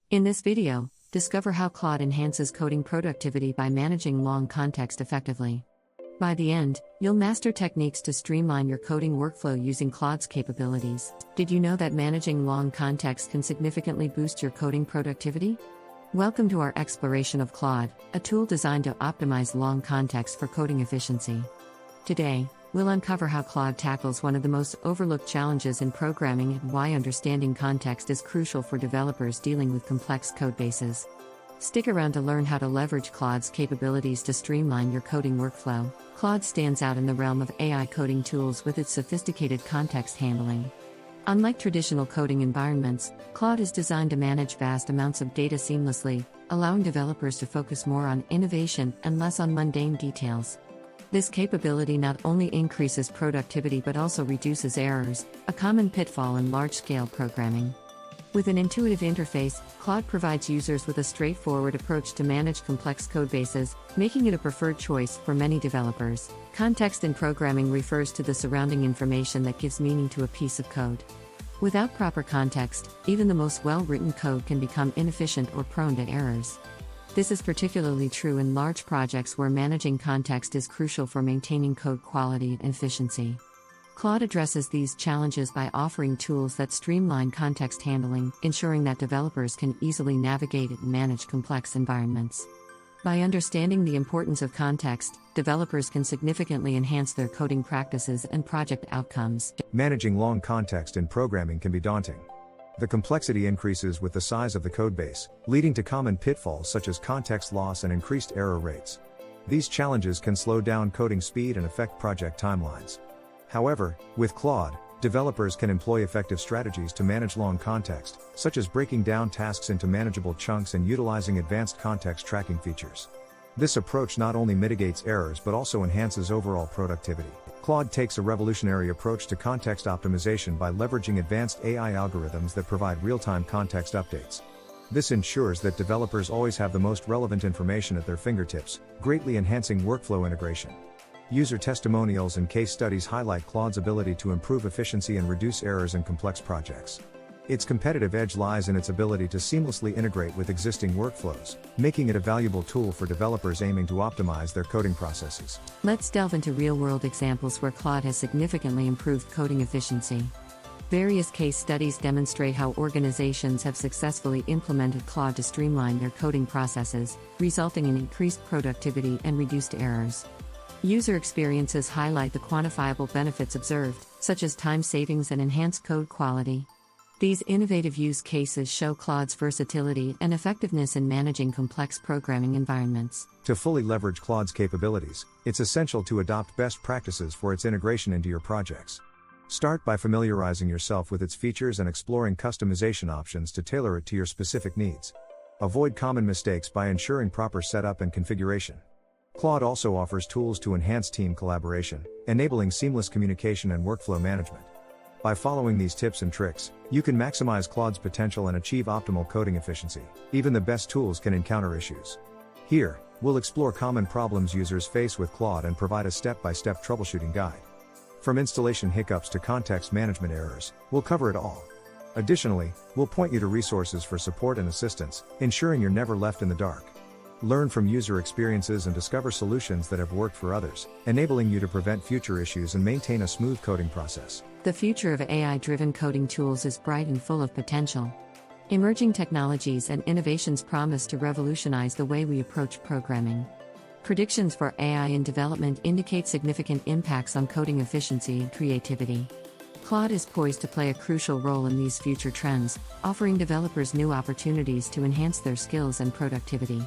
In this video, discover how Claude enhances coding productivity by managing long context effectively. By the end, you'll master techniques to streamline your coding workflow using Claude's capabilities. Did you know that managing long context can significantly boost your coding productivity? Welcome to our exploration of Claude, a tool designed to optimize long context for coding efficiency. Today, we'll uncover how Claude tackles one of the most overlooked challenges in programming and why understanding context is crucial for developers dealing with complex codebases. Stick around to learn how to leverage Claude's capabilities to streamline your coding workflow. Claude stands out in the realm of AI coding tools with its sophisticated context handling. Unlike traditional coding environments, Claude is designed to manage vast amounts of data seamlessly, allowing developers to focus more on innovation and less on mundane details. This capability not only increases productivity but also reduces errors, a common pitfall in large-scale programming. With an intuitive interface, Claude provides users with a straightforward approach to manage complex codebases, making it a preferred choice for many developers. Context in programming refers to the surrounding information that gives meaning to a piece of code. Without proper context, even the most well-written code can become inefficient or prone to errors. This is particularly true in large projects where managing context is crucial for maintaining code quality and efficiency. Claude addresses these challenges by offering tools that streamline context handling, ensuring that developers can easily navigate and manage complex environments. By understanding the importance of context, developers can significantly enhance their coding practices and project outcomes. Managing long context in programming can be daunting. The complexity increases with the size of the codebase, leading to common pitfalls such as context loss and increased error rates. These challenges can slow down coding speed and affect project timelines. However, with Claude, developers can employ effective strategies to manage long context, such as breaking down tasks into manageable chunks and utilizing advanced context tracking features. This approach not only mitigates errors but also enhances overall productivity. Claude takes a revolutionary approach to context optimization by leveraging advanced AI algorithms that provide real-time context updates. This ensures that developers always have the most relevant information at their fingertips, greatly enhancing workflow integration. User testimonials and case studies highlight Claude's ability to improve efficiency and reduce errors in complex projects. Its competitive edge lies in its ability to seamlessly integrate with existing workflows, making it a valuable tool for developers aiming to optimize their coding processes. Let's delve into real-world examples where Claude has significantly improved coding efficiency. Various case studies demonstrate how organizations have successfully implemented Claude to streamline their coding processes, resulting in increased productivity and reduced errors. User experiences highlight the quantifiable benefits observed, such as time savings and enhanced code quality. These innovative use cases show Claude's versatility and effectiveness in managing complex programming environments. To fully leverage Claude's capabilities, it's essential to adopt best practices for its integration into your projects. Start by familiarizing yourself with its features and exploring customization options to tailor it to your specific needs. Avoid common mistakes by ensuring proper setup and configuration. Claude also offers tools to enhance team collaboration, enabling seamless communication and workflow management. By following these tips and tricks, you can maximize Claude's potential and achieve optimal coding efficiency. Even the best tools can encounter issues. Here, we'll explore common problems users face with Claude and provide a step-by-step troubleshooting guide. From installation hiccups to context management errors, we'll cover it all. Additionally, we'll point you to resources for support and assistance, ensuring you're never left in the dark. Learn from user experiences and discover solutions that have worked for others, enabling you to prevent future issues and maintain a smooth coding process. The future of AI-driven coding tools is bright and full of potential. Emerging technologies and innovations promise to revolutionize the way we approach programming. Predictions for AI in development indicate significant impacts on coding efficiency and creativity. Claude is poised to play a crucial role in these future trends, offering developers new opportunities to enhance their skills and productivity.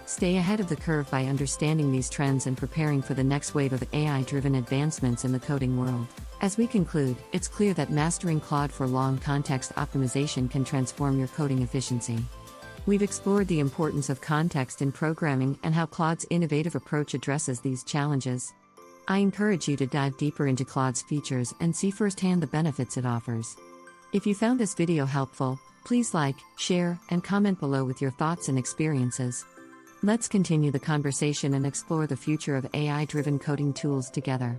Stay ahead of the curve by understanding these trends and preparing for the next wave of AI-driven advancements in the coding world. As we conclude, it's clear that mastering Claude for long context optimization can transform your coding efficiency. We've explored the importance of context in programming and how Claude's innovative approach addresses these challenges. I encourage you to dive deeper into Claude's features and see firsthand the benefits it offers. If you found this video helpful, please like, share, and comment below with your thoughts and experiences. Let's continue the conversation and explore the future of AI-driven coding tools together.